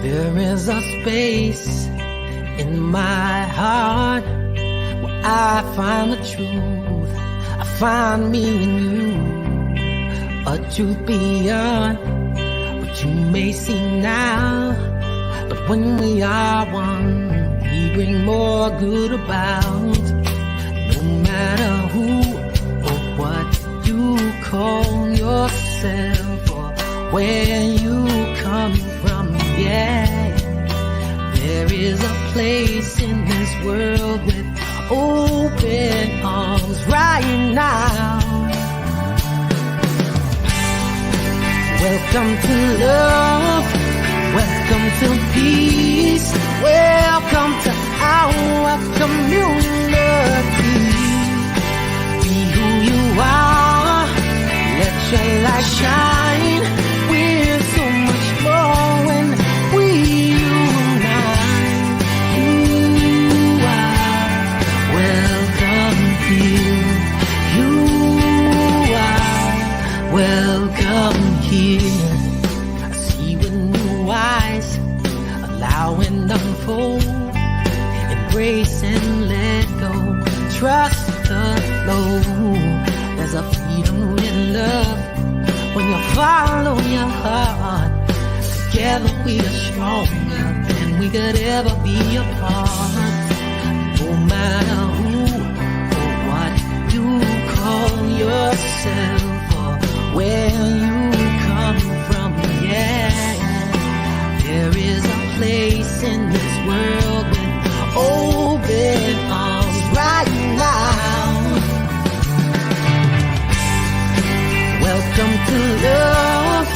There is a space in my heart where I find the truth. I find me in you, a truth beyond what you may see now. But when we are one, we bring more good about. No matter who or what you call yourself or where you come from, yeah. There is a place in this world with open arms right now. Welcome to love, welcome to peace, welcome to our community. Be who you are, let your light shine. We're so much more when we unite. You are welcome here. You are welcome here. I see with new eyes, allow and unfold, embrace and let go, trust the flow. There's a freedom in love when you follow your heart. Together we are stronger than we could ever be apart. No matter who or what you call yourself or where you come from, yeah. There is a place in this world with open arms right now. Welcome to love,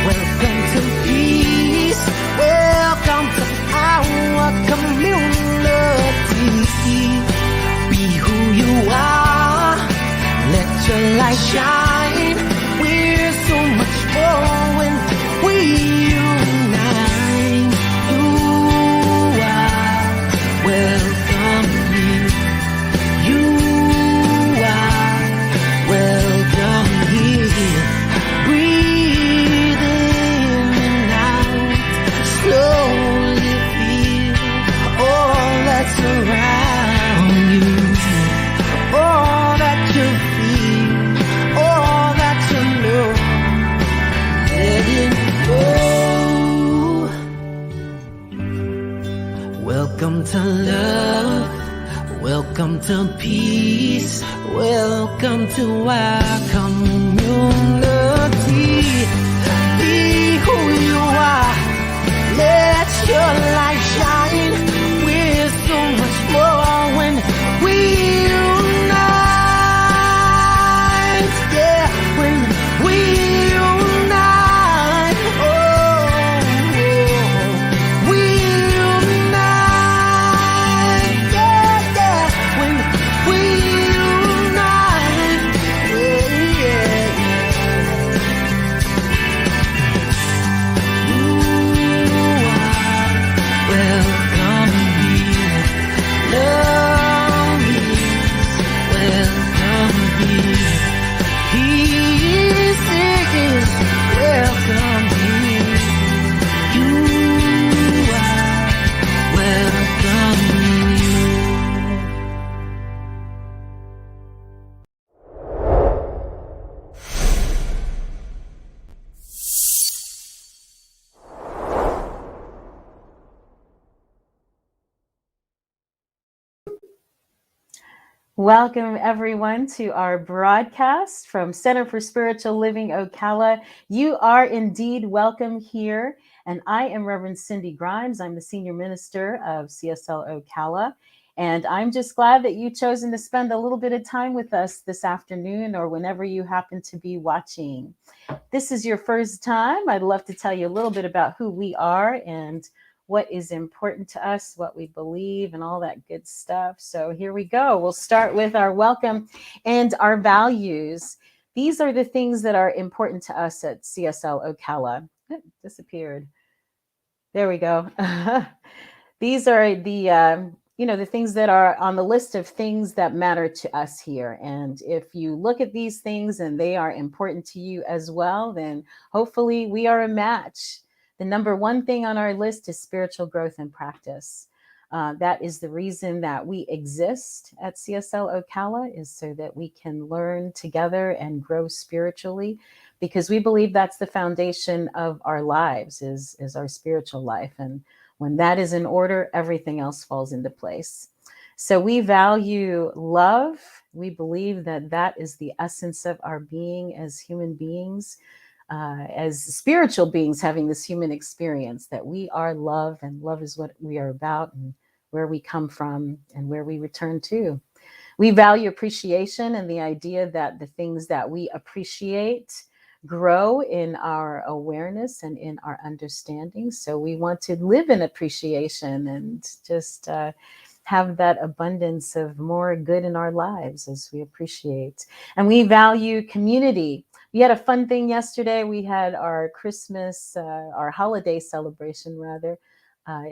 welcome to peace, welcome to our community. Be who you are, let your light shine. We're so much more when we unite. You are welcome here. You are welcome here. Breathe in and out. Slowly feel all that's around you. All that you feel, all that you know. Let it go. Welcome to love, welcome to peace, welcome to our community. Be who you are, let your light shine. We're so much more when we unite, yeah, when we unite, oh, we unite, yeah, yeah, when we unite, yeah, yeah. You are welcome here. Love is welcome here. Peace is welcome here. You are welcome here. Welcome, everyone, to our broadcast from Center for Spiritual Living, Ocala. You are indeed welcome here, and I am Reverend Cindy Grimes. I'm the Senior Minister of CSL Ocala, and I'm just glad that you've chosen to spend a little bit of time with us this afternoon or whenever you happen to be watching. This is your first time. I'd love to tell you a little bit about who we are and what is important to us, what we believe, and all that good stuff. So here we go. We'll start with our welcome and our values. These are the things that are important to us at CSL Ocala. It disappeared. There we go. These are the the things that are on the list of things that matter to us here. And if you look at these things and they are important to you as well, then hopefully we are a match The number one thing on our list is spiritual growth and practice. That is the reason that we exist at CSL Ocala, is so that we can learn together and grow spiritually, because we believe that's the foundation of our lives, is our spiritual life. And when that is in order, everything else falls into place. So we value love. We believe that that is the essence of our being as human beings, as spiritual beings having this human experience, that we are love, and love is what we are about, and where we come from and where we return to. We value appreciation and the idea that the things that we appreciate grow in our awareness and in our understanding. So we want to live in appreciation and just have that abundance of more good in our lives as we appreciate. And we value community. We had a fun thing yesterday. We had our Christmas, our holiday celebration, rather.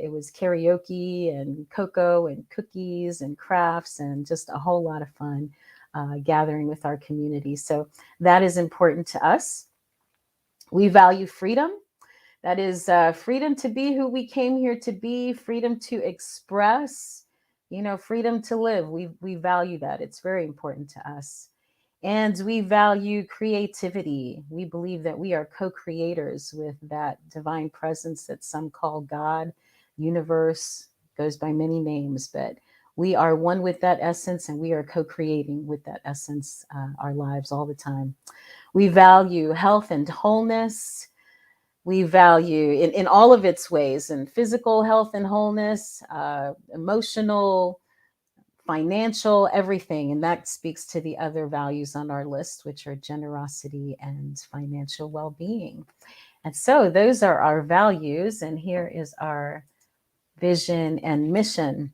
It was karaoke and cocoa and cookies and crafts and just a whole lot of fun gathering with our community. So that is important to us. We value freedom. That is freedom to be who we came here to be, freedom to express, freedom to live. We value that. It's very important to us. And we value creativity. We believe that we are co-creators with that divine presence that some call God, universe, goes by many names, but we are one with that essence, and we are co-creating with that essence our lives all the time. We value health and wholeness. We value in all of its ways, and physical health and wholeness, emotional, financial, everything. And that speaks to the other values on our list, which are generosity and financial well-being. And so those are our values. And here is our vision and mission.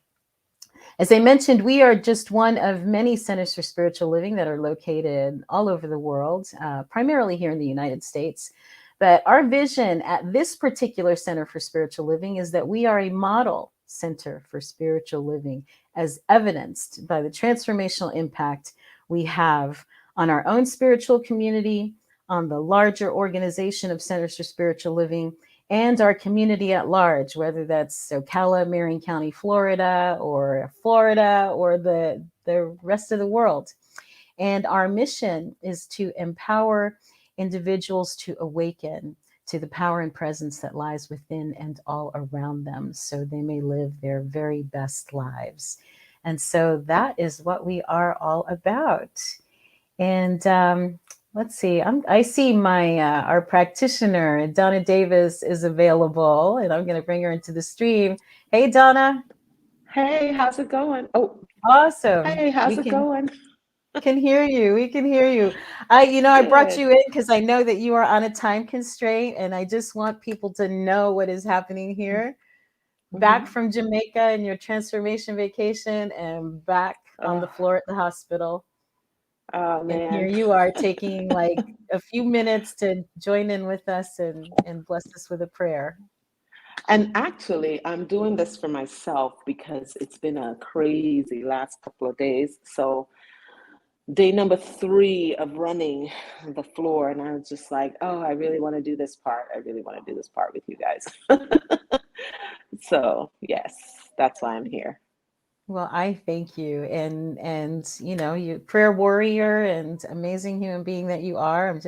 As I mentioned, we are just one of many centers for spiritual living that are located all over the world, primarily here in the United States. But our vision at this particular Center for Spiritual Living is that we are a model center for spiritual living, as evidenced by the transformational impact we have on our own spiritual community, on the larger organization of Centers for Spiritual Living, and our community at large, whether that's Ocala, Marion County, Florida, or the rest of the world. And our mission is to empower individuals to awaken to the power and presence that lies within and all around them, so they may live their very best lives. And so that is what we are all about. And let's see, I see our practitioner, Donna Davis, is available, and I'm going to bring her into the stream. Hey, Donna. Hey, how's it going? Oh, Awesome. hey, how's it going? Can hear you. We can hear you. I brought Good. you in because I know that you are on a time constraint, and I just want people to know what is happening here. Back Mm-hmm. from Jamaica and your transformation vacation, and back on the floor at the hospital. Oh, And here man. you are taking like a few minutes to join in with us and bless us with a prayer. And actually, I'm doing this for myself because it's been a crazy last couple of days. So, day number 3 of running the floor, and I was just like, oh, I really want to do this part. I really want to do this part with you guys. So, yes, that's why I'm here. Well, I thank you, and you prayer warrior and amazing human being that you are.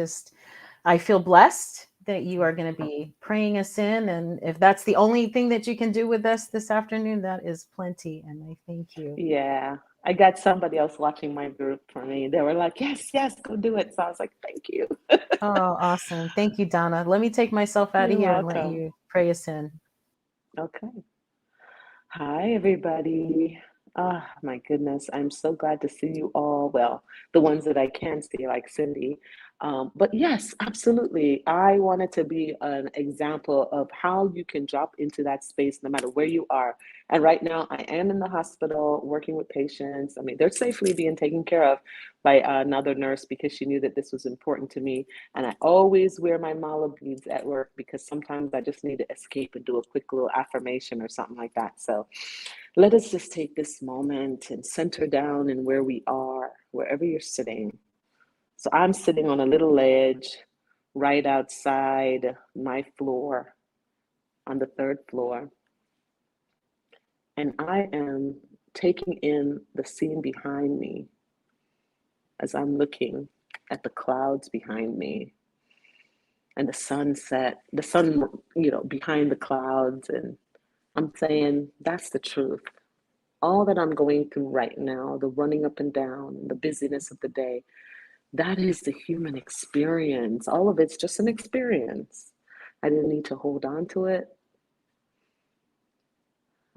I feel blessed that you are going to be praying us in, and if that's the only thing that you can do with us this afternoon, that is plenty, and I thank you. Yeah, I got somebody else watching my group for me. They were like, yes, yes, go do it. So I was like, thank you. Oh, awesome. Thank you, Donna. Let me take myself out of You're here and let welcome. you pray us in. Okay. Hi, everybody. My goodness. I'm so glad to see you all. Well, the ones that I can see, like Cindy. But yes, absolutely. I wanted to be an example of how you can drop into that space no matter where you are. And right now, I am in the hospital working with patients. I mean, they're safely being taken care of by another nurse because she knew that this was important to me. And I always wear my mala beads at work because sometimes I just need to escape and do a quick little affirmation or something like that. So let us just take this moment and center down in where we are, wherever you're sitting. So I'm sitting on a little ledge right outside my floor. on the third floor, and I am taking in the scene behind me as I'm looking at the clouds behind me and the sunset, the sun, behind the clouds. And I'm saying, that's the truth. All that I'm going through right now, the running up and down, and the busyness of the day, that is the human experience. All of it's just an experience. I didn't need to hold on to it.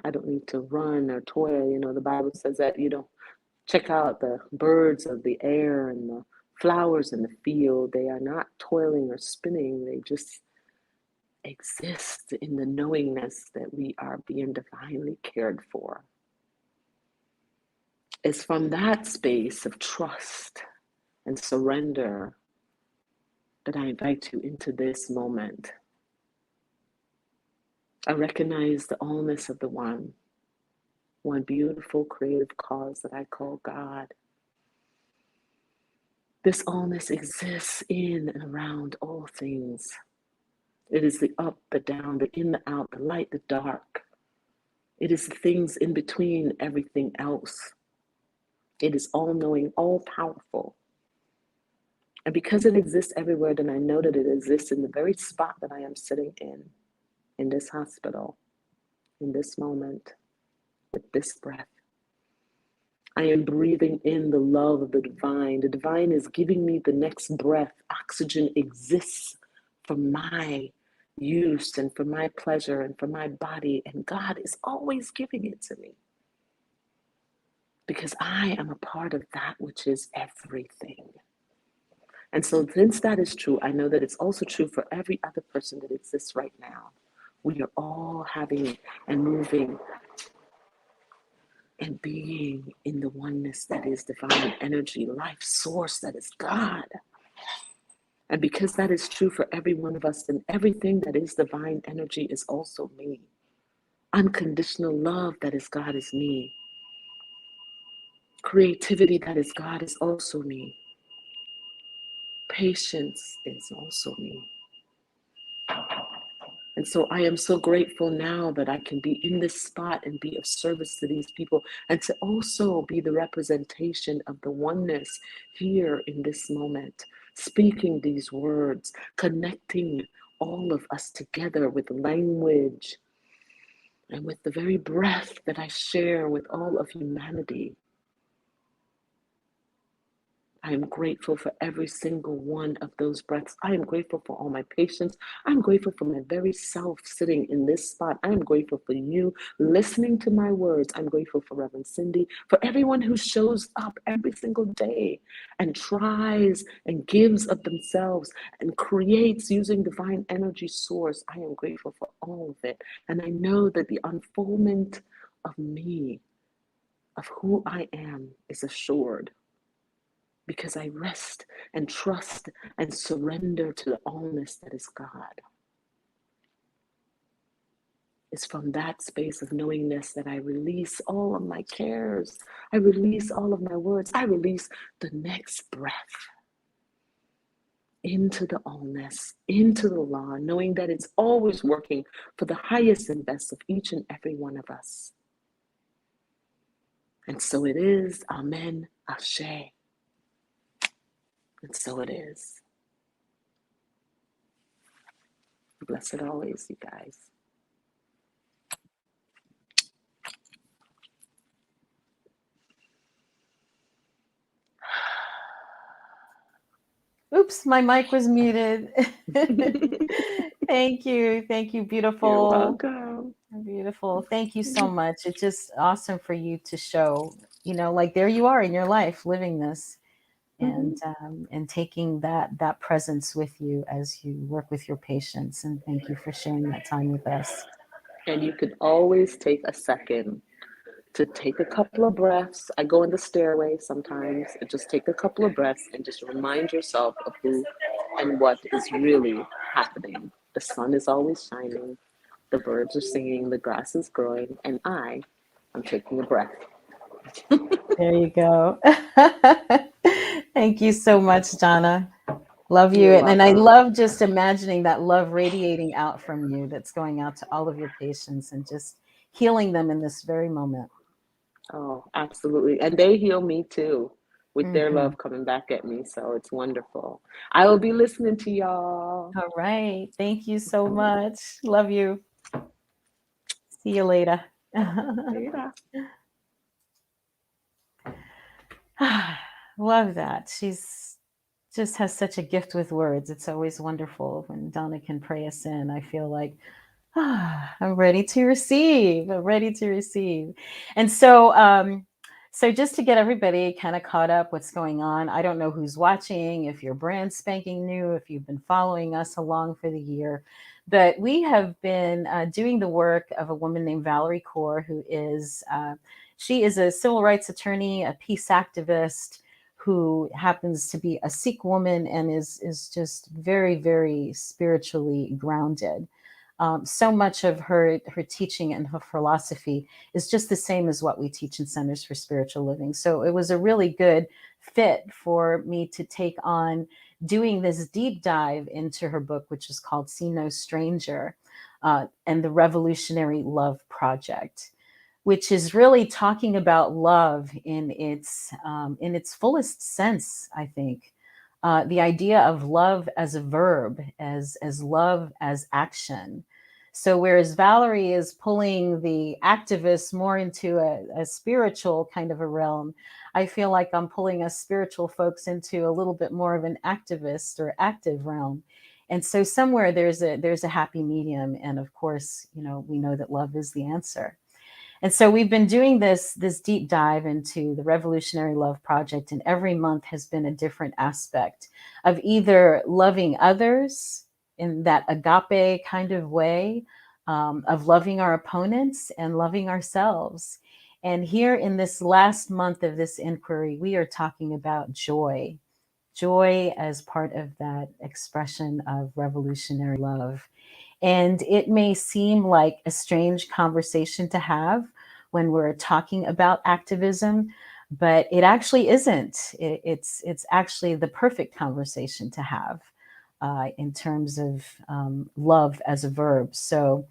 I don't need to run or toil. The Bible says that, check out the birds of the air and the flowers in the field. They are not toiling or spinning. They just exist in the knowingness that we are being divinely cared for. It's from that space of trust and surrender that I invite you into this moment. I recognize the allness of the one beautiful creative cause that I call God. This allness exists in and around all things. It is the up, the down, the in, the out, the light, the dark. It is the things in between everything else. It is all-knowing, all-powerful. And because it exists everywhere, then I know that it exists in the very spot that I am sitting in this hospital, in this moment, with this breath. I am breathing in the love of the divine. The divine is giving me the next breath. Oxygen exists for my use and for my pleasure and for my body. And God is always giving it to me, because I am a part of that which is everything. And so since that is true, I know that it's also true for every other person that exists right now. We are all having and moving and being in the oneness that is divine energy, life source that is God. And because that is true for every one of us, then everything that is divine energy is also me. Unconditional love that is God is me. Creativity that is God is also me. Patience is also me. And so I am so grateful now that I can be in this spot and be of service to these people, and to also be the representation of the oneness here in this moment, speaking these words, connecting all of us together with language and with the very breath that I share with all of humanity. I am grateful for every single one of those breaths. I am grateful for all my patients. I'm grateful for my very self sitting in this spot. I am grateful for you listening to my words. I'm grateful for Reverend Cindy, for everyone who shows up every single day and tries and gives of themselves and creates using divine energy source. I am grateful for all of it. And I know that the unfoldment of me, of who I am, is assured, because I rest and trust and surrender to the allness that is God. It's from that space of knowingness that I release all of my cares. I release all of my words. I release the next breath into the allness, into the law, knowing that it's always working for the highest and best of each and every one of us. And so it is. Amen. Ashe. And so it is. Blessed always, you guys. Oops, my mic was muted. Thank you. Thank you. Beautiful. You're welcome. Beautiful. Thank you so much. It's just awesome for you to show, like there you are in your life living this, and taking that presence with you as you work with your patients. And thank you for sharing that time with us. And you can always take a second to take a couple of breaths. I go in the stairway sometimes and just take a couple of breaths and just remind yourself of who and what is really happening. The sun is always shining, the birds are singing, the grass is growing, and I'm taking a breath. There you go. Thank you so much, Donna. Love you. You're And I welcome. love just imagining that love radiating out from you, that's going out to all of your patients and just healing them in this very moment. Oh, absolutely. And they heal me too with their Hmm. love coming back at me. So it's wonderful. I will be listening to y'all. All right. Thank you so much. Love you. See you later. Later. Love that. She's just has such a gift with words. It's always wonderful when Donna can pray us in. I feel like I'm ready to receive. I'm ready to receive. And so just to get everybody kind of caught up, what's going on? I don't know who's watching, if you're brand spanking new, if you've been following us along for the year, but we have been doing the work of a woman named Valarie Kaur, who is she is a civil rights attorney, a peace activist, who happens to be a Sikh woman and is just very, very spiritually grounded. So much of her teaching and her philosophy is just the same as what we teach in Centers for Spiritual Living. So it was a really good fit for me to take on doing this deep dive into her book, which is called See No Stranger, and the Revolutionary Love Project, which is really talking about love in its fullest sense, I think. The idea of love as a verb, as love as action. So whereas Valarie is pulling the activists more into a spiritual kind of a realm, I feel like I'm pulling us spiritual folks into a little bit more of an activist or active realm. And so somewhere there's a happy medium. And of course, we know that love is the answer. And so we've been doing this deep dive into the Revolutionary Love Project, and every month has been a different aspect of either loving others in that agape kind of way, of loving our opponents and loving ourselves. And here in this last month of this inquiry, we are talking about joy. Joy as part of that expression of revolutionary love. And it may seem like a strange conversation to have when we're talking about activism, but it actually isn't. It's actually the perfect conversation to have in terms of love as a verb. So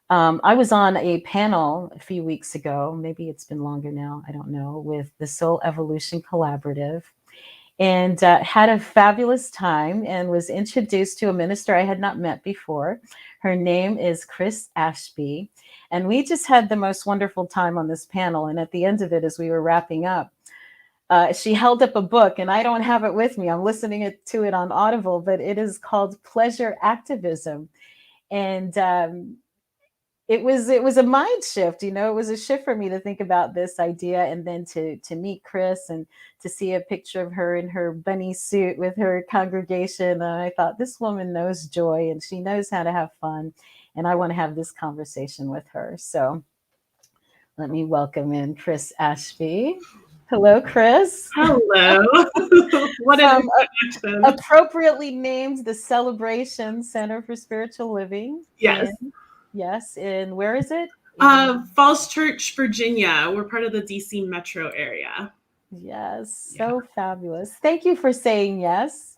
I was on a panel a few weeks ago, maybe it's been longer now, I don't know, with the Soul Evolution Collaborative, and had a fabulous time and was introduced to a minister I had not met before. Her name is Kris Ashley. And we just had the most wonderful time on this panel. And at the end of it, as we were wrapping up, she held up a book, and I don't have it with me. I'm listening to it on Audible, but it is called Pleasure Activism. And it was a mind shift. It was a shift for me to think about this idea, and then to meet Kris and to see a picture of her in her bunny suit with her congregation. And I thought, this woman knows joy and she knows how to have fun, and I want to have this conversation with her. So let me welcome in Kris Ashley. Hello, Kris. Hello. What an From introduction. appropriately named the Celebration Center for Spiritual Living. Yes. Yes, in where is it? Falls Church, Virginia. We're part of the DC metro area. Yes, so fabulous. Thank you for saying yes.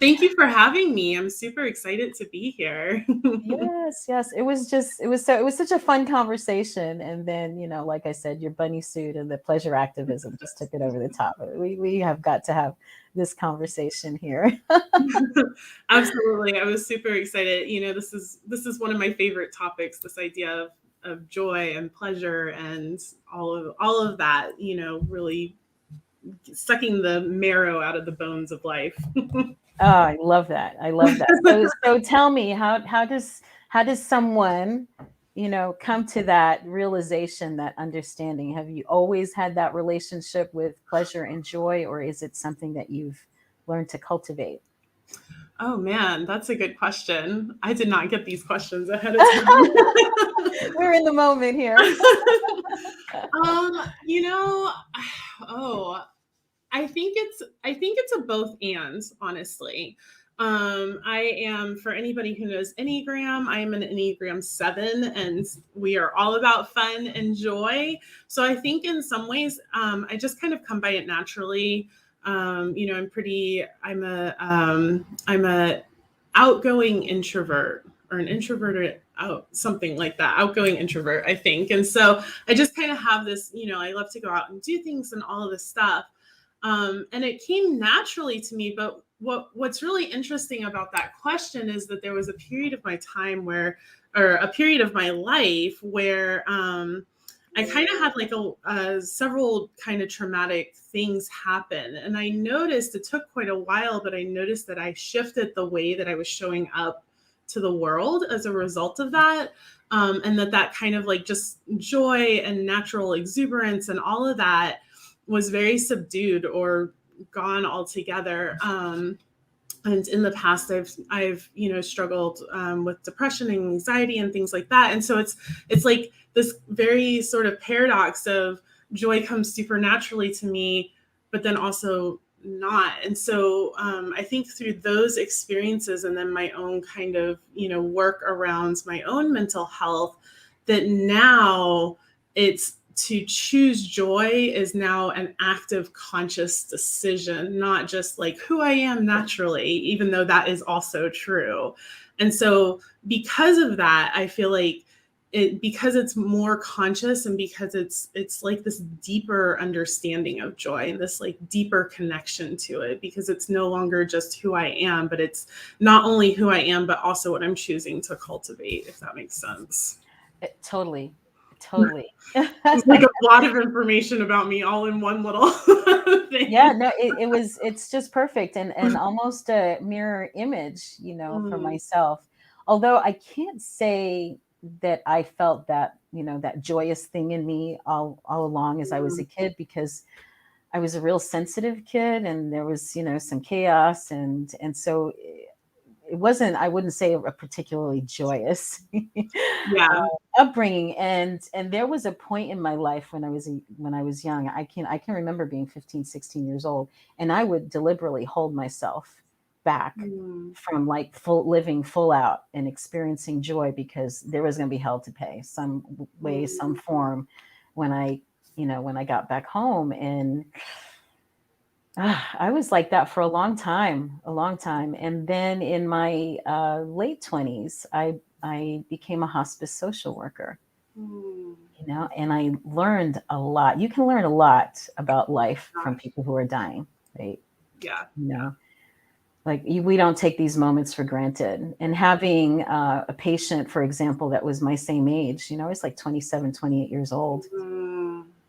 Thank you for having me. I'm super excited to be here. Yes. It was such a fun conversation. And then, like I said, your bunny suit and the pleasure activism just took it over the top. We have got to have this conversation here. Absolutely. I was super excited. This is one of my favorite topics, this idea of joy and pleasure and all of that, really sucking the marrow out of the bones of life. Oh, I love that. So tell me, how does someone, come to that realization, that understanding? Have you always had that relationship with pleasure and joy, or is it something that you've learned to cultivate? Oh man, that's a good question. I did not get these questions ahead of time. We're in the moment here. I think it's a both and, honestly. I am, for anybody who knows Enneagram, I am an Enneagram 7, and we are all about fun and joy. So I think in some ways, I just kind of come by it naturally. You know, I'm a outgoing introvert, or an introverted something like that, outgoing introvert, I think. And so I just kind of have this, you know, I love to go out and do things and all of this stuff. And it came naturally to me. But what's really interesting about that question is that there was a period of my time where, or a period of my life where I kind of had like several kind of traumatic things happen. And I noticed, it took quite a while, but I noticed that I shifted the way that I was showing up to the world as a result of that. And that kind of like just joy and natural exuberance and all of that was very subdued or gone altogether. And in the past, I've you know, struggled with depression and anxiety and things like that. And so it's like this very sort of paradox of joy comes supernaturally to me, but then also not. And so I think through those experiences, and then my own kind of, you know, work around my own mental health, that now it's, to choose joy is now an active, conscious decision, not just like who I am naturally, even though that is also true. And so because of that, I feel like because it's more conscious, and because it's like this deeper understanding of joy and this like deeper connection to it, because it's no longer just who I am, but it's not only who I am, but also what I'm choosing to cultivate, if that makes sense. Totally. It's like a lot of information about me all in one little thing. Yeah, no, it's just perfect, and almost a mirror image, you know, for myself. Although I can't say that I felt that, you know, that joyous thing in me all along as I was a kid, because I was a real sensitive kid, and there was, you know, some chaos, and so it wasn't, I wouldn't say a particularly joyous upbringing. And there was a point in my life when I was young. I can remember being 15, 16 years old, and I would deliberately hold myself back from like living full out and experiencing joy, because there was going to be hell to pay some way, some form, when I got back home. And I was like that for a long time. And then in my late 20s, I became a hospice social worker, you know, and I learned a lot. You can learn a lot about life from people who are dying, right? Yeah. You know, like we don't take these moments for granted. And having a patient, for example, that was my same age, you know, I was like 27, 28 years old.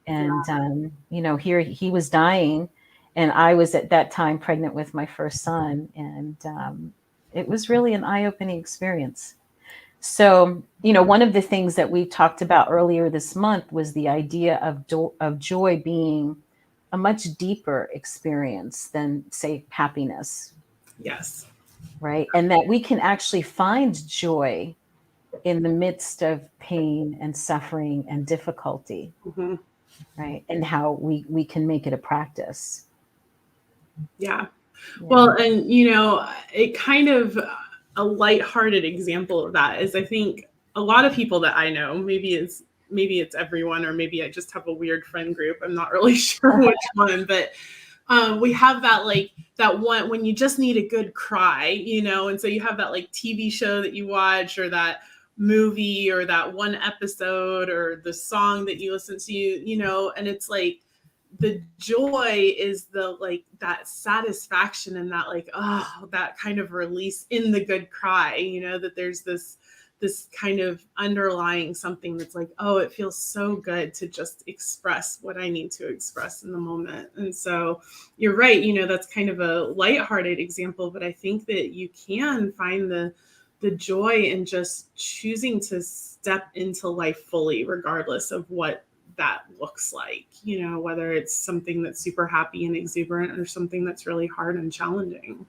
And, you know, here he was dying. And I was at that time pregnant with my first son. And it was really an eye-opening experience. So, you know, one of the things that we talked about earlier this month was the idea of joy being a much deeper experience than, say, happiness. Yes. Right. And that we can actually find joy in the midst of pain and suffering and difficulty. Right. And how we can make it a practice. Yeah. Well, and, you know, it kind of a lighthearted example of that is, I think a lot of people that I know, maybe it's everyone, or maybe I just have a weird friend group. I'm not really sure which one, but we have that, like that one when you just need a good cry, you know, and so you have that like TV show that you watch, or that movie, or that one episode, or the song that you listen to, you know, and it's like, the joy is the like that satisfaction, and that like, oh, that kind of release in the good cry, you know, that there's this kind of underlying something that's like, oh, it feels so good to just express what I need to express in the moment. And so you're right, you know, that's kind of a lighthearted example, but I think that you can find the joy in just choosing to step into life fully, regardless of what that looks like, you know, whether it's something that's super happy and exuberant, or something that's really hard and challenging.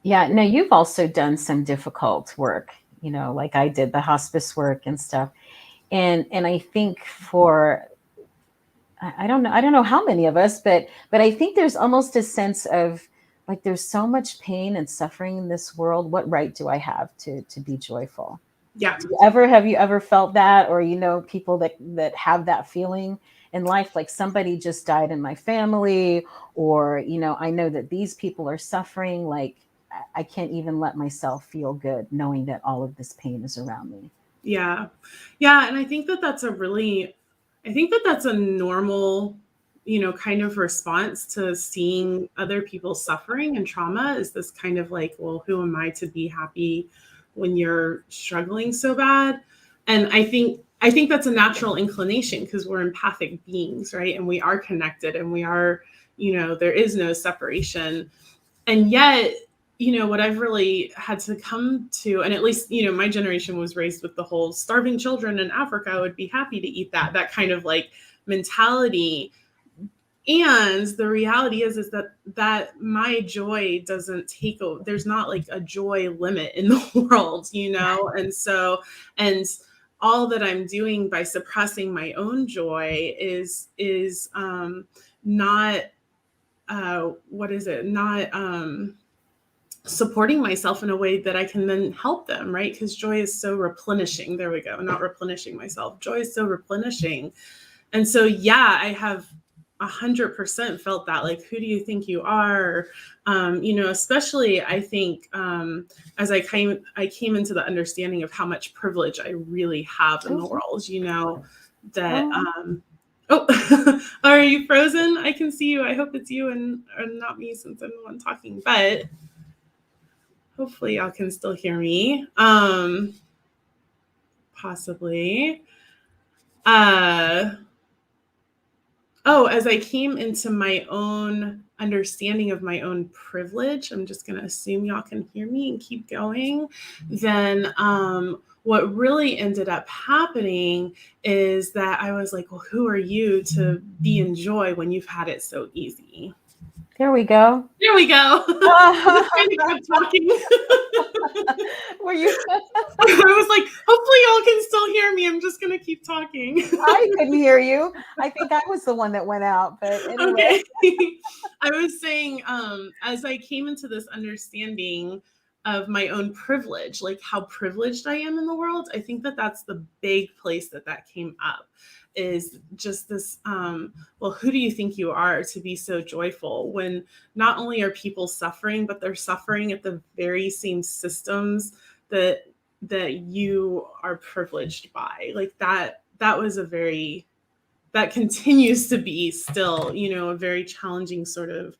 Yeah. No, you've also done some difficult work, you know, like I did, the hospice work and stuff. And I think I don't know how many of us, but I think there's almost a sense of like, there's so much pain and suffering in this world. What right do I have to be joyful? Yeah. Have you ever felt that, or people that have that feeling in life, like somebody just died in my family, or I know that these people are suffering, like I can't even let myself feel good knowing that all of this pain is around me. Yeah. And I think that that's a normal, kind of response to seeing other people suffering and trauma, is this kind of like, well, who am I to be happy when you're struggling so bad? And I think that's a natural inclination, because we're empathic beings, right? And we are connected, and we are, there is no separation. And yet, what I've really had to come to, and at least, my generation was raised with the whole starving children in Africa would be happy to eat that kind of like mentality. And the reality is that my joy doesn't take over. There's not like a joy limit in the world, and all that I'm doing by suppressing my own joy is not not supporting myself in a way that I can then help them, right? Because joy is so replenishing. There we go. Not replenishing myself. Joy is so replenishing. And so, yeah, I have 100% felt that, like, who do you think you are? Especially I think as I came into the understanding of how much privilege I really have in the world, that oh, are you frozen? I can see you. I hope it's you and not me, since I'm the one talking, but hopefully y'all can still hear me. Possibly. As I came into my own understanding of my own privilege, I'm just going to assume y'all can hear me and keep going. Then what really ended up happening is that I was like, well, who are you to be in joy when you've had it so easy? There we go. There we go. I kept talking. Were you? I was like, hopefully y'all can still hear me. I'm just gonna keep talking. I couldn't hear you. I think I was the one that went out, but anyway. Okay. I was saying, as I came into this understanding of my own privilege, like how privileged I am in the world, I think that that's the big place that came up, is just this, well, who do you think you are to be so joyful when not only are people suffering, but they're suffering at the very same systems that you are privileged by. Like that was that continues to be still, a very challenging sort of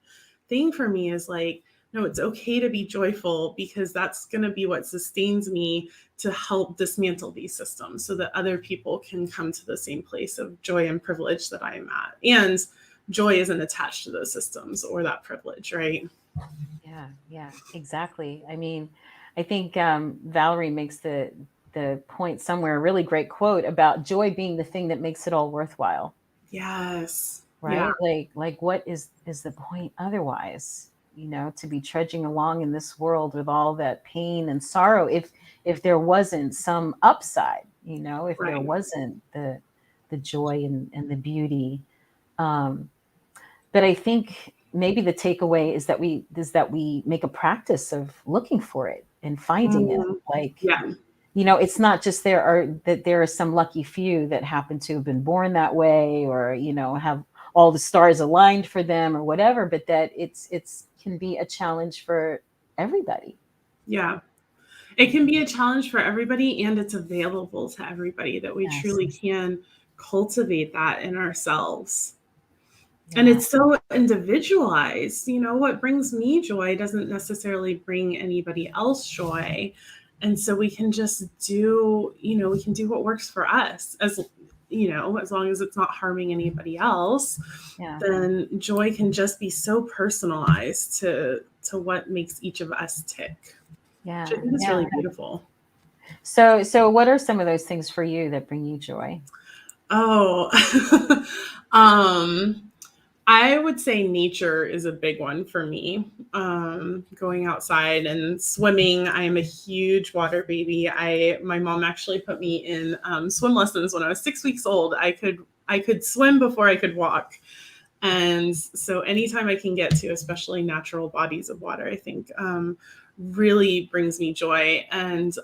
thing for me, is like, no, it's okay to be joyful, because that's going to be what sustains me to help dismantle these systems so that other people can come to the same place of joy and privilege that I'm at. And joy isn't attached to those systems or that privilege, right? Yeah, exactly. I mean, I think Valarie makes the point somewhere, a really great quote about joy being the thing that makes it all worthwhile. Yes. Right. Yeah. Like what is the point otherwise? To be trudging along in this world with all that pain and sorrow, if there wasn't some upside, if Right. there wasn't the joy and the beauty. But I think maybe the takeaway is that we make a practice of looking for it and finding it. Like, it's not just that there are some lucky few that happen to have been born that way, or, have all the stars aligned for them or whatever, but that it's can be a challenge for everybody. Yeah. It can be a challenge for everybody, and it's available to everybody, that we truly can cultivate that in ourselves. Yeah. And it's so individualized. What brings me joy doesn't necessarily bring anybody else joy. And so we can just do, we can do what works for us, as long as it's not harming anybody else. Yeah. Then joy can just be so personalized to what makes each of us tick. Yeah. Which I think is really beautiful. So what are some of those things for you that bring you joy? Oh, I would say nature is a big one for me. Going outside and swimming. I am a huge water baby. My mom actually put me in swim lessons when I was 6 weeks old. I could swim before I could walk. And so anytime I can get to, especially natural bodies of water, I think really brings me joy. And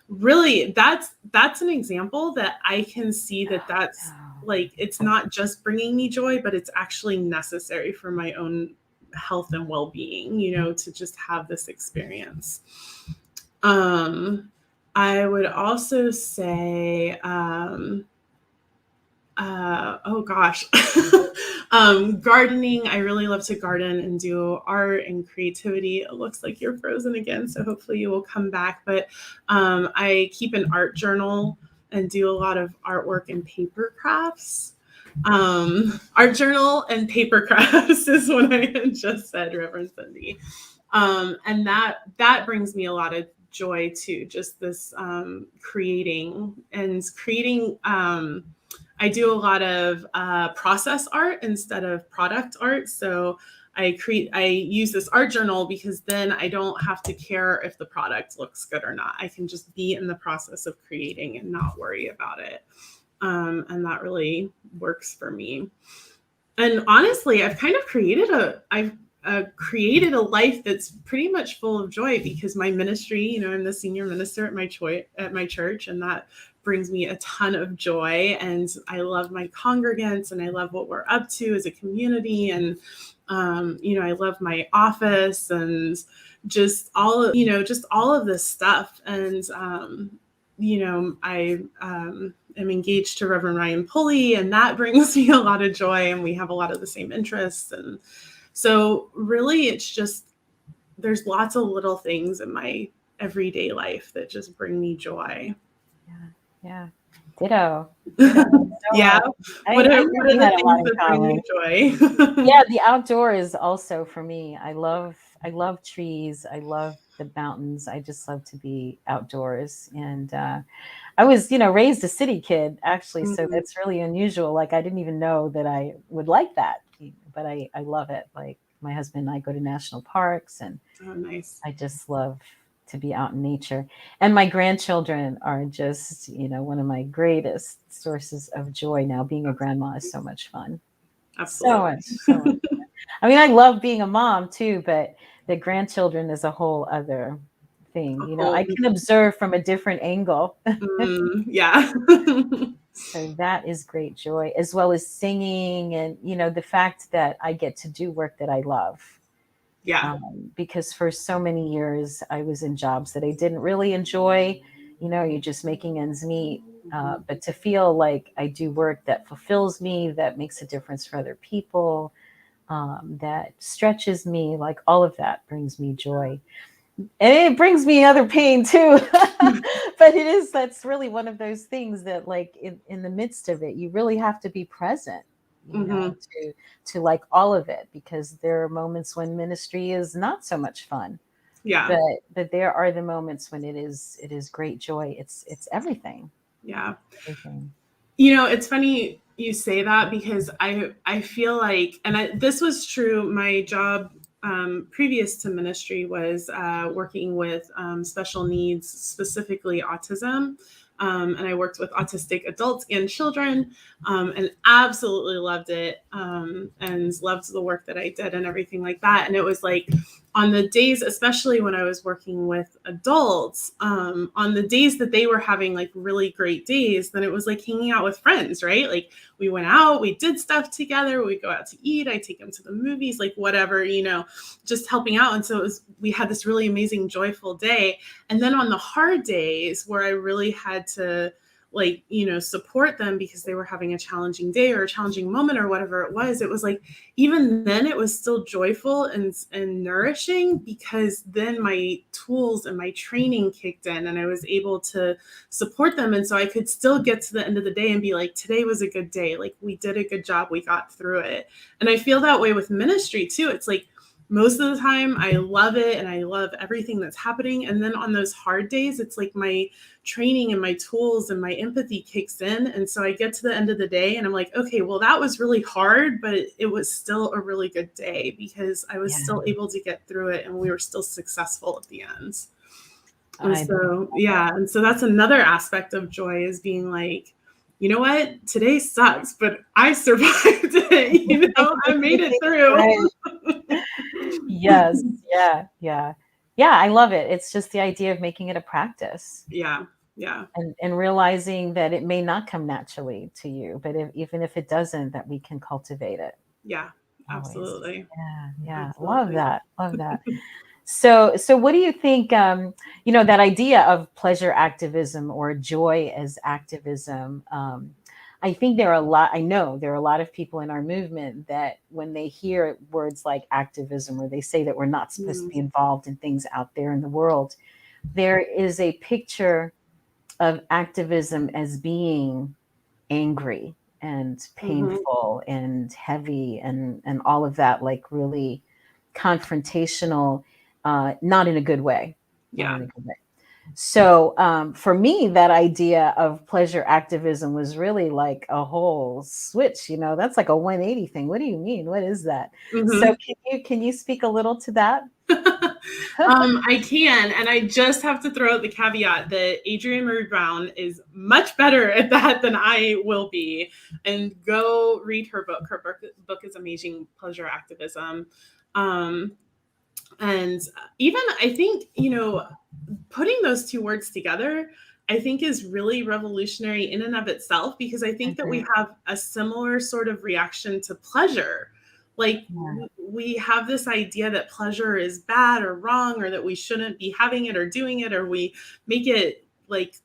really that's an example that I can see that's like, it's not just bringing me joy, but it's actually necessary for my own health and well-being, you know, to just have this experience. I would also say, oh gosh, gardening. I really love to garden and do art and creativity. It looks like you're frozen again, so hopefully you will come back. But I keep an art journal and do a lot of artwork and paper crafts. Art journal and paper crafts is what I had just said, Reverend Cindy. And that brings me a lot of joy too, just this creating. I do a lot of process art instead of product art. So I use this art journal because then I don't have to care if the product looks good or not. I can just be in the process of creating and not worry about it. And that really works for me. And honestly, I've kind of created a life that's pretty much full of joy, because my ministry, you know, I'm the senior minister at my church, and that brings me a ton of joy. And I love my congregants, and I love what we're up to as a community. And, you know, I love my office and just all of this stuff. And, you know, I am engaged to Reverend Ryan Pulley, and that brings me a lot of joy, and we have a lot of the same interests. And so really, it's just, there's lots of little things in my everyday life that just bring me joy. Yeah. Ditto. Yeah. What are the things that bring you joy? Yeah, the outdoors also for me. I love trees. I love the mountains. I just love to be outdoors. And I was, you know, raised a city kid, actually. So that's really unusual. Like, I didn't even know that I would like that, but I love it. Like, my husband and I go to national parks, and nice. I just love to be out in nature. And my grandchildren are just, you know, one of my greatest sources of joy now. Being a grandma is so much fun. Absolutely. So much fun. I mean, I love being a mom too, but the grandchildren is a whole other thing. You know, I can observe from a different angle. Yeah. So that is great joy, as well as singing, and, you know, the fact that I get to do work that I love. Yeah. Because for so many years I was in jobs that I didn't really enjoy. You know, you're just making ends meet. But to feel like I do work that fulfills me, that makes a difference for other people, that stretches me, like, all of that brings me joy. And it brings me other pain too. But that's really one of those things that, like, in the midst of it, you really have to be present, you know, to like all of it, because there are moments when ministry is not so much fun. Yeah. But there are the moments when it is great joy. It's everything. Yeah. Everything. You know, it's funny you say that, because I feel like, and this was true, my job previous to ministry was working with special needs, specifically autism. And I worked with autistic adults and children, and absolutely loved it, and loved the work that I did and everything like that. And it was like, on the days, especially when I was working with adults, on the days that they were having like really great days, then it was like hanging out with friends, right? Like, we went out, we did stuff together, we'd go out to eat, I'd take them to the movies, like whatever, you know, just helping out. And so we had this really amazing, joyful day. And then on the hard days where I really had to, like, you know, support them because they were having a challenging day or a challenging moment or whatever it was like, even then it was still joyful and nourishing, because then my tools and my training kicked in and I was able to support them. And so I could still get to the end of the day and be like, today was a good day. Like, we did a good job. We got through it. And I feel that way with ministry too. It's like, most of the time I love it and I love everything that's happening. And then on those hard days, it's like my training and my tools and my empathy kicks in. And so I get to the end of the day and I'm like, okay, well, that was really hard, but it was still a really good day, because I was still able to get through it and we were still successful at the end. And so, yeah. And so that's another aspect of joy, is being like, you know what, today sucks, but I survived it. You know, I made it through. Right. Yes. Yeah. I love it. It's just the idea of making it a practice. Yeah. Yeah. And realizing that it may not come naturally to you, but even if it doesn't, that we can cultivate it. Yeah, Always. absolutely. Yeah. Love Absolutely. that. Love that. So what do you think, that idea of pleasure activism or joy as activism? I think I know there are a lot of people in our movement that when they hear words like activism, or they say that we're not supposed to be involved in things out there in the world, there is a picture of activism as being angry and painful and heavy and all of that, like really confrontational, not in a good way. Not Yeah. in a good way. So for me, that idea of pleasure activism was really like a whole switch. That's like a 180 thing. What do you mean? What is that? So can you speak a little to that? I can, and I just have to throw out the caveat that Adrienne Maree Brown is much better at that than I will be. And go read her book. Her book is amazing, Pleasure Activism. And even I think, putting those two words together, I think is really revolutionary in and of itself, because I think that we have a similar sort of reaction to pleasure. Like we have this idea that pleasure is bad or wrong, or that we shouldn't be having it or doing it, or we make it like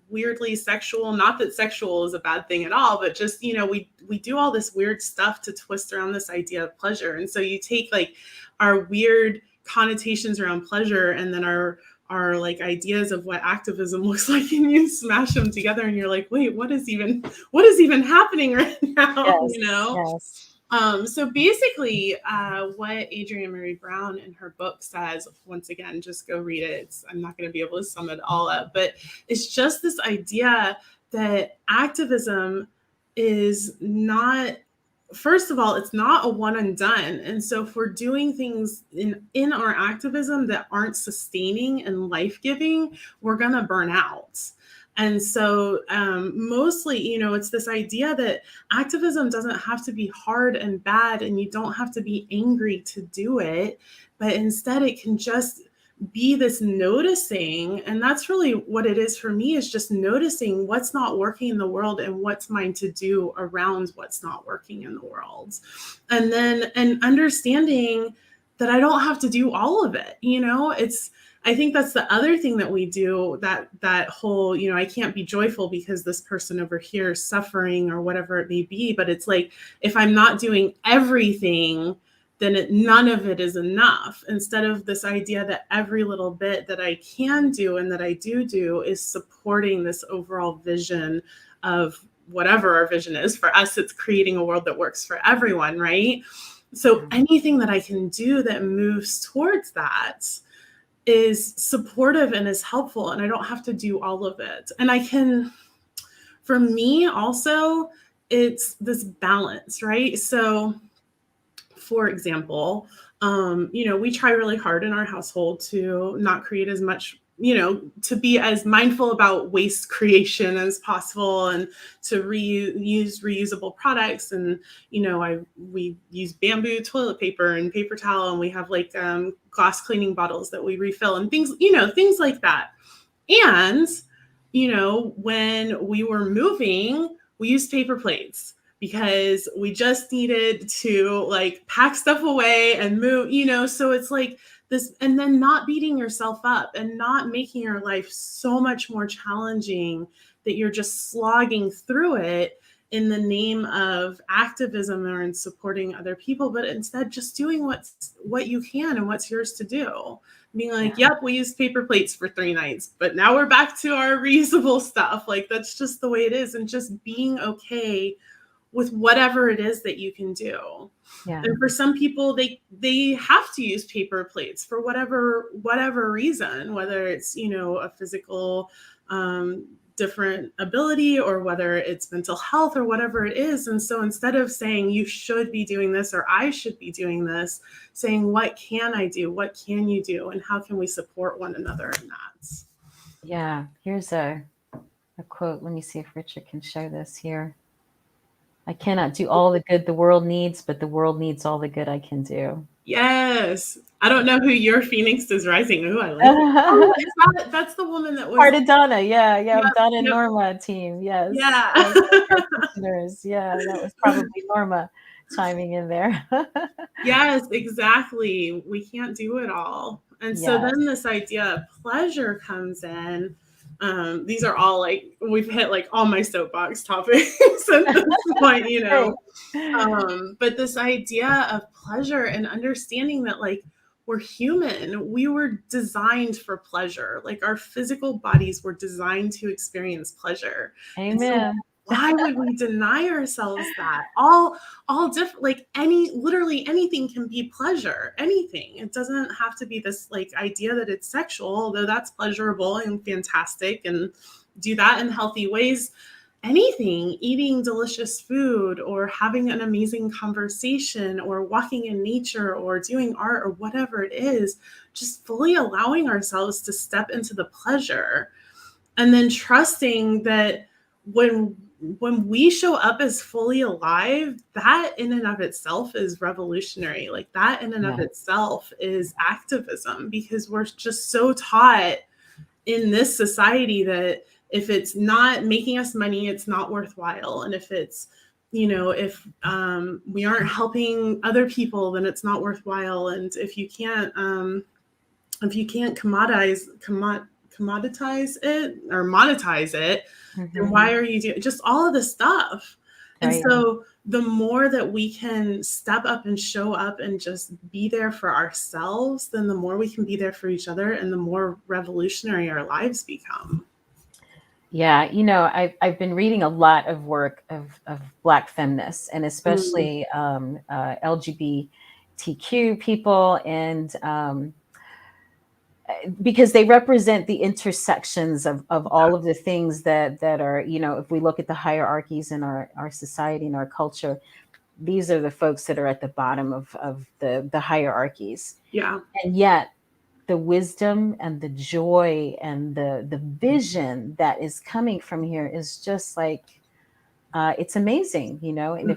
weirdly sexual. Not that sexual is a bad thing at all, but just, we do all this weird stuff to twist around this idea of pleasure. And so you take like our weird connotations around pleasure and then our like ideas of what activism looks like, and you smash them together and you're like, wait, what is even happening right now? Yes. So basically, what Adrienne Maree Brown in her book says, once again, just go read it. I'm not going to be able to sum it all up, but it's just this idea that activism is not, first of all, it's not a one and done. And so if we're doing things in our activism that aren't sustaining and life-giving, we're going to burn out. And so mostly, it's this idea that activism doesn't have to be hard and bad, and you don't have to be angry to do it, but instead it can just be this noticing. And that's really what it is for me, is just noticing what's not working in the world and what's mine to do around what's not working in the world. And understanding that I don't have to do all of it. I think that's the other thing that we do, that whole, I can't be joyful because this person over here is suffering or whatever it may be. But it's like, if I'm not doing everything, then none of it is enough. Instead of this idea that every little bit that I can do and that I do is supporting this overall vision of whatever our vision is. For us, it's creating a world that works for everyone, right? So anything that I can do that moves towards that is supportive and is helpful, and I don't have to do all of it. And I can, for me also, it's this balance, right? So for example, we try really hard in our household to not create as much, to be as mindful about waste creation as possible, and to use reusable products. And, we use bamboo toilet paper and paper towel, and we have like glass cleaning bottles that we refill and things, things like that. And, when we were moving, we used paper plates, because we just needed to like pack stuff away and move, so it's like this, and then not beating yourself up and not making your life so much more challenging that you're just slogging through it in the name of activism or in supporting other people, but instead just doing what you can and what's yours to do. Being like, yep, we used paper plates for 3 nights, but now we're back to our reusable stuff. Like, that's just the way it is. And just being okay with whatever it is that you can do. Yeah. And for some people, they have to use paper plates for whatever reason, whether it's, a physical different ability, or whether it's mental health, or whatever it is. And so instead of saying you should be doing this or I should be doing this, saying what can I do? What can you do? And how can we support one another in that? Yeah, here's a quote. Let me see if Richard can show this here. I cannot do all the good the world needs, but the world needs all the good I can do. Yes. I don't know who your Phoenix is rising. Oh, I like that. Oh, that's the woman that was. Part of Donna, yeah, Yep, Donna and yep. Norma team, yes. Yeah. Practitioners, yeah, that was probably Norma chiming in there. Yes, exactly. We can't do it all. And so Yes. then this idea of pleasure comes in. These are all like, we've hit like all my soapbox topics at this point, you know. But this idea of pleasure and understanding that like we're human, we were designed for pleasure. Like our physical bodies were designed to experience pleasure. And so Amen. why would we deny ourselves that? All different, like literally anything can be pleasure. Anything. It doesn't have to be this like idea that it's sexual, although that's pleasurable and fantastic, and do that in healthy ways. Anything, eating delicious food or having an amazing conversation or walking in nature or doing art or whatever it is, just fully allowing ourselves to step into the pleasure, and then trusting that when we show up as fully alive, that in and of itself is revolutionary. Like that in and of itself is activism, because we're just so taught in this society that if it's not making us money, it's not worthwhile. And if it's, you know, if we aren't helping other people, then it's not worthwhile. And if you can't commoditize it or monetize it, then why are you doing just all of this stuff? And so the more that we can step up and show up and just be there for ourselves, then the more we can be there for each other and the more revolutionary our lives become. Yeah, you know, I've been reading a lot of work of Black feminists, and especially LGBTQ people, and because they represent the intersections of all of the things that are, you know, if we look at the hierarchies in our society and our culture, these are the folks that are at the bottom of the hierarchies. Yeah. And yet the wisdom and the joy and the vision that is coming from here is just like, it's amazing, you know. And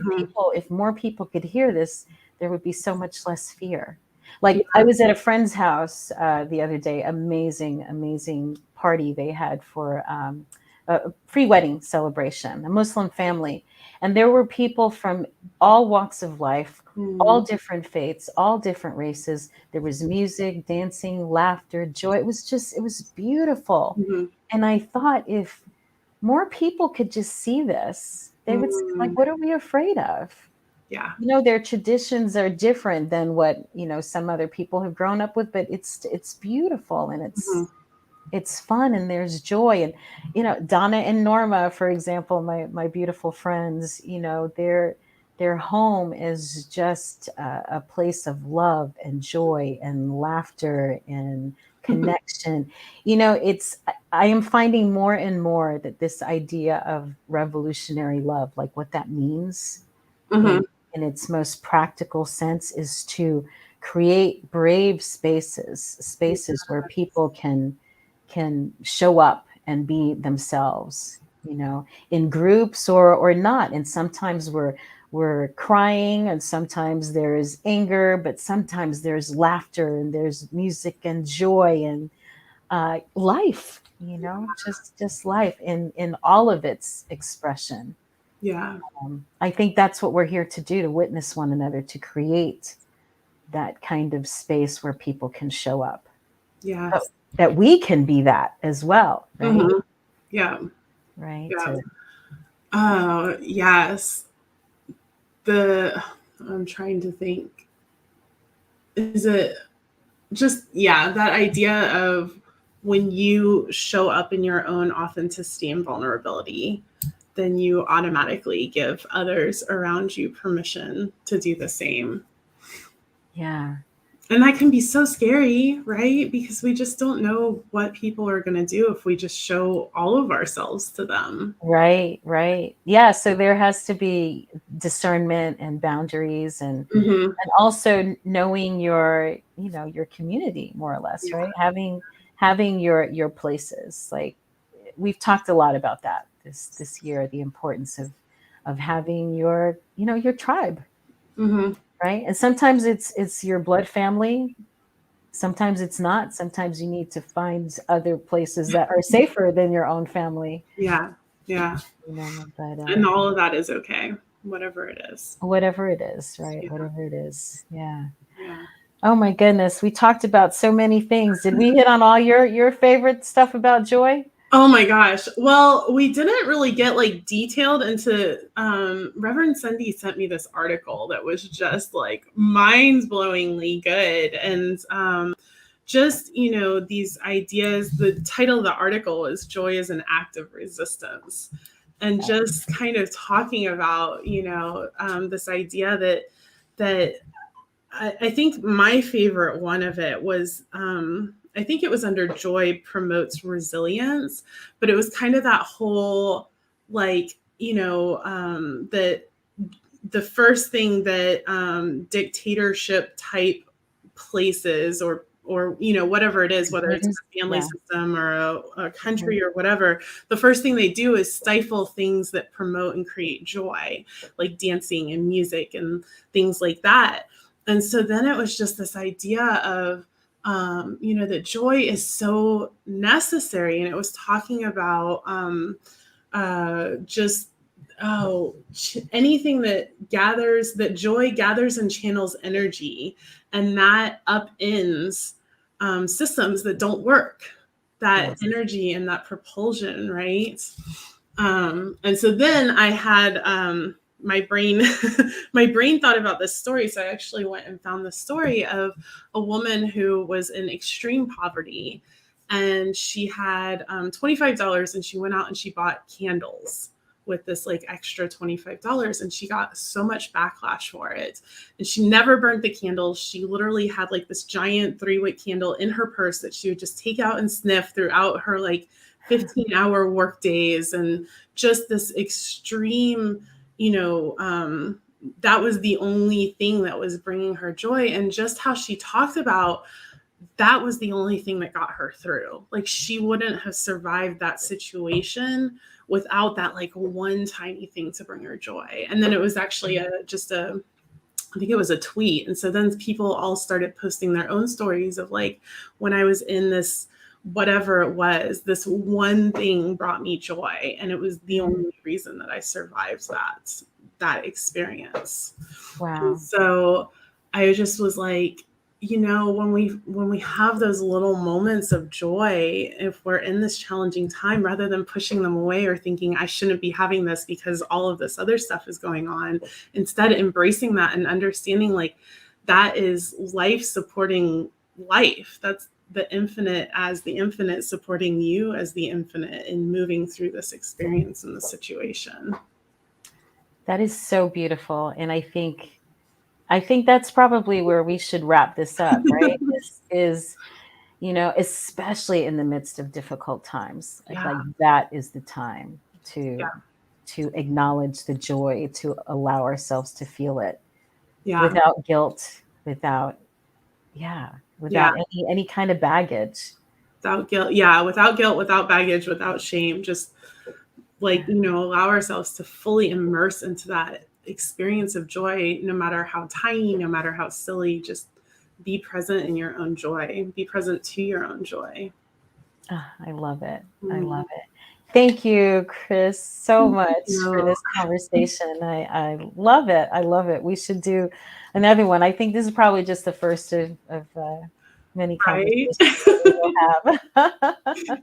if more people could hear this, there would be so much less fear. Like I was at a friend's house the other day, amazing party they had for a pre-wedding celebration, a Muslim family. And there were people from all walks of life, all different faiths, all different races. There was music, dancing, laughter, joy. It was beautiful. And I thought, if more people could just see this, they would say, like, what are we afraid of? Yeah. You know, their traditions are different than what, you know, some other people have grown up with, but it's beautiful, and it's fun, and there's joy. And, you know, Donna and Norma, for example, my beautiful friends, you know, their home is just a place of love and joy and laughter and connection. You know, I am finding more and more that this idea of revolutionary love, like what that means in its most practical sense, is to create brave spaces where people can show up and be themselves, you know, in groups or not. And sometimes we're crying, and sometimes there is anger, but sometimes there's laughter, and there's music and joy, and life, you know, just life in all of its expression. Yeah. I think that's what we're here to do, to witness one another, to create that kind of space where people can show up. Yeah. That we can be that as well, right? Yeah. Right. Yeah. Oh, yes. I'm trying to think. Is it just, that idea of when you show up in your own authenticity and vulnerability, then you automatically give others around you permission to do the same. Yeah. And that can be so scary, right? Because we just don't know what people are going to do if we just show all of ourselves to them. Right. Yeah. So there has to be discernment and boundaries, and also knowing your, you know, your community, more or less, right? Having your places. Like we've talked a lot about that this year, the importance of having your, your tribe, Mm-hmm. right? And sometimes it's your blood family. Sometimes it's not. Sometimes you need to find other places that are safer than your own family. Yeah. Yeah. But And all of that is okay, whatever it is. whatever it is, right? Yeah. Whatever it is. Yeah. Yeah. Oh my goodness. We talked about so many things. Did we hit on all your favorite stuff about joy? Oh my gosh. Well, we didn't really get like detailed into Reverend Cindy sent me this article that was just like mind-blowingly good. And just, these ideas, the title of the article is Joy is an Act of Resistance. And just kind of talking about, this idea that I think my favorite one of it was I think it was under Joy Promotes Resilience, but it was kind of that whole like, that the first thing that dictatorship type places or whatever it is, whether it's a family system or a country or whatever, the first thing they do is stifle things that promote and create joy, like dancing and music and things like that. And so then it was just this idea of, that joy is so necessary. And it was talking about anything that joy gathers and channels energy, and that upends systems that don't work, that energy and that propulsion, right? And so then I had my brain thought about this story. So I actually went and found the story of a woman who was in extreme poverty, and she had $25, and she went out and she bought candles with this like extra $25, and she got so much backlash for it. And she never burnt the candles. She literally had like this giant 3-wick candle in her purse that she would just take out and sniff throughout her like 15-hour work days, and just this extreme, that was the only thing that was bringing her joy. And just how she talked about that was the only thing that got her through. Like she wouldn't have survived that situation without that like one tiny thing to bring her joy. And then it was actually I think it was a tweet. And so then people all started posting their own stories of like, when I was in this, whatever it was, this one thing brought me joy. And it was the only reason that I survived that experience. Wow. And so I just was like, when we have those little moments of joy, if we're in this challenging time, rather than pushing them away or thinking I shouldn't be having this because all of this other stuff is going on, instead embracing that and understanding like that is life supporting life. That's the infinite as the infinite supporting you as the infinite in moving through this experience and the situation. That is so beautiful. And I think that's probably where we should wrap this up, right? This is, especially in the midst of difficult times, like that is the time to acknowledge the joy, to allow ourselves to feel it without guilt, without any kind of baggage. Without guilt. Yeah. Without guilt, without baggage, without shame, just like, allow ourselves to fully immerse into that experience of joy, no matter how tiny, no matter how silly. Just be present in your own joy, be present to your own joy. I love it. I love it. Thank you, Kris, so much for this conversation. I love it. I love it. We should do another one. I think this is probably just the first of many conversations we'll have.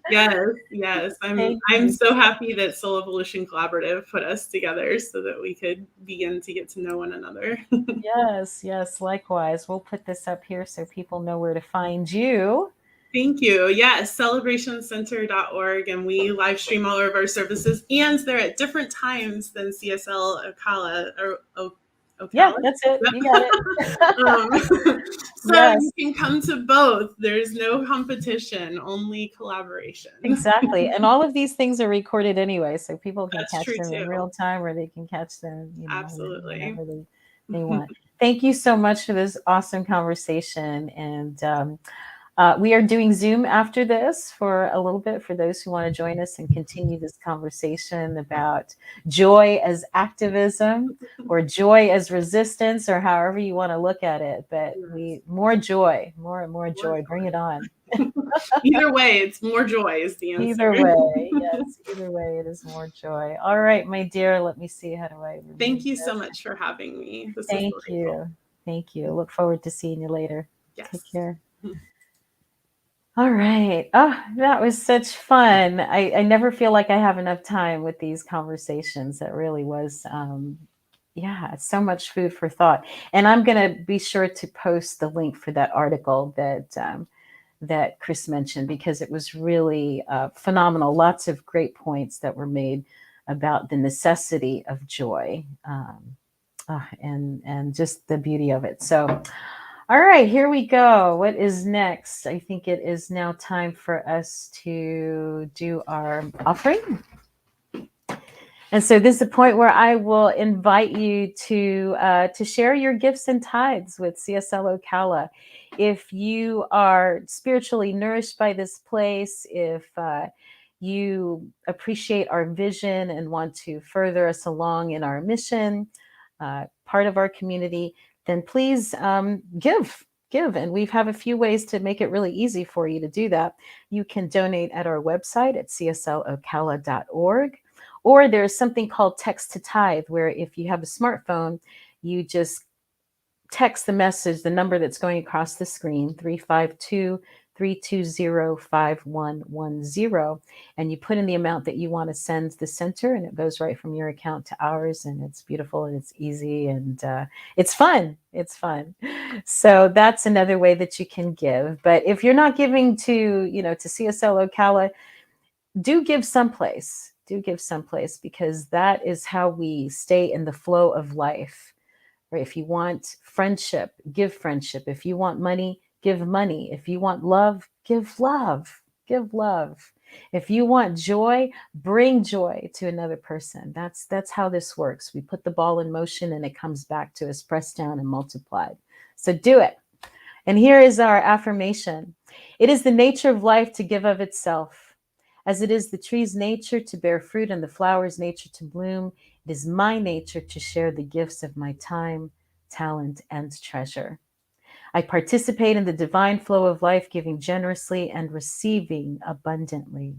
Yes. I'm so happy that Soul Evolution Collaborative put us together so that we could begin to get to know one another. Yes, likewise. We'll put this up here so people know where to find you. Thank you. Yes, celebrationcenter.org, and we live stream all of our services, and they're at different times than CSL Ocala or Ocala. Yeah, that's it. You got it. So you can come to both. There's no competition, only collaboration. Exactly. And all of these things are recorded anyway, so people can catch them in real time, or they can catch them, absolutely whenever they want. Thank you so much for this awesome conversation. And We are doing Zoom after this for a little bit for those who want to join us and continue this conversation about joy as activism or joy as resistance, or however you want to look at it. But more joy, more and more joy. Bring it on. Either way, it's more joy is the answer. Either way, yes. Either way, it is more joy. All right, my dear. Let me see. How do I? Thank you so much for having me. This Thank was you. Thank you. Look forward to seeing you later. Yes. Take care. All right. Oh, that was such fun. I never feel like I have enough time with these conversations. That really was, so much food for thought. And I'm going to be sure to post the link for that article that Kris mentioned, because it was really phenomenal. Lots of great points that were made about the necessity of joy and just the beauty of it. So, all right, here we go. What is next? I think it is now time for us to do our offering. And so this is the point where I will invite you to share your gifts and tithes with CSL Ocala. If you are spiritually nourished by this place, if you appreciate our vision and want to further us along in our mission, part of our community, then please give. And we have a few ways to make it really easy for you to do that. You can donate at our website at cslocala.org. Or there's something called text to tithe, where if you have a smartphone, you just text the message, the number that's going across the screen, 352-320-5110, and you put in the amount that you want to send the center, and it goes right from your account to ours, and it's beautiful and it's easy and it's fun. It's fun. So that's another way that you can give. But if you're not giving to CSL Ocala, do give someplace, because that is how we stay in the flow of life. Right? If you want friendship, give friendship. If you want money, give money. If you want love, give love. Give love. If you want joy, bring joy to another person. That's how this works. We put the ball in motion and it comes back to us, pressed down and multiplied. So do it. And here is our affirmation. It is the nature of life to give of itself. As it is the tree's nature to bear fruit and the flower's nature to bloom, it is my nature to share the gifts of my time, talent, and treasure. I participate in the divine flow of life, giving generously and receiving abundantly.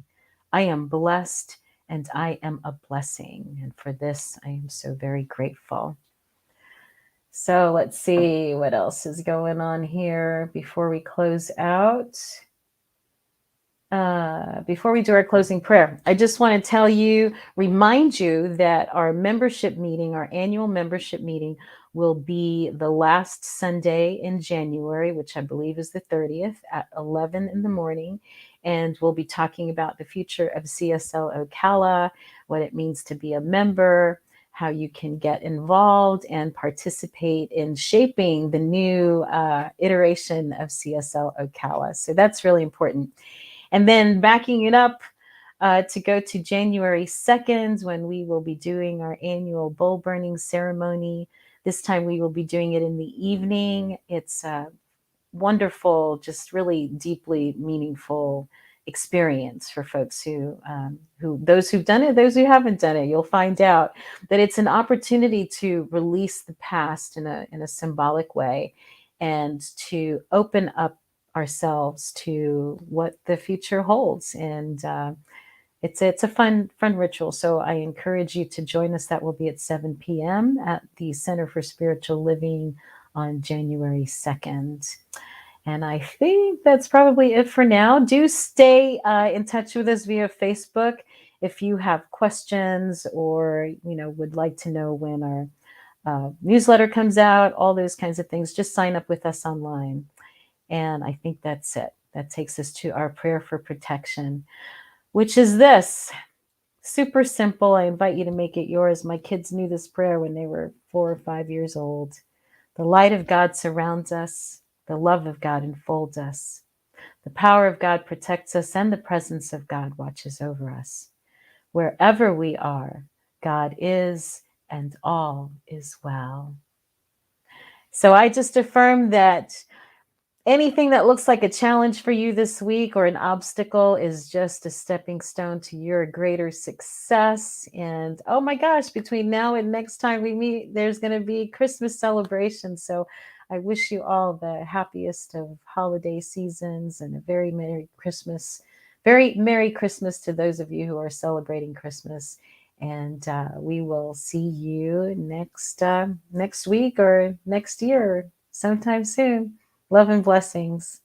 I am blessed and I am a blessing. And for this, I am so very grateful. So let's see what else is going on here before we close out. Before we do our closing prayer, I just want to remind you that our membership meeting, our annual membership meeting, will be the last Sunday in January, which I believe is the 30th at 11 in the morning. And we'll be talking about the future of CSL Ocala, what it means to be a member, how you can get involved and participate in shaping the new iteration of CSL Ocala. So that's really important. And then backing it up to go to January 2nd, when we will be doing our annual bowl burning ceremony. This time we will be doing it in the evening. It's a wonderful, just really deeply meaningful experience for folks who those who've done it, those who haven't done it. You'll find out that it's an opportunity to release the past in a symbolic way and to open up ourselves to what the future holds. And it's a fun ritual. So I encourage you to join us. That will be at 7 p.m. at the Center for Spiritual Living on January 2nd. And I think that's probably it for now. Do stay in touch with us via Facebook if you have questions or would like to know when our newsletter comes out, all those kinds of things. Just sign up with us online. And I think that's it. That takes us to our prayer for protection, which is this. Super simple. I invite you to make it yours. My kids knew this prayer when they were 4 or 5 years old. The light of God surrounds us. The love of God enfolds us. The power of God protects us, and the presence of God watches over us. Wherever we are, God is, and all is well. So I just affirm that Anything that looks like a challenge for you this week or an obstacle is just a stepping stone to your greater success. And oh my gosh, between now and next time we meet, there's going to be Christmas celebration. So I wish you all the happiest of holiday seasons and a very Merry Christmas. Very Merry Christmas to those of you who are celebrating Christmas. And we will see you next week or next year, sometime soon. Love and blessings.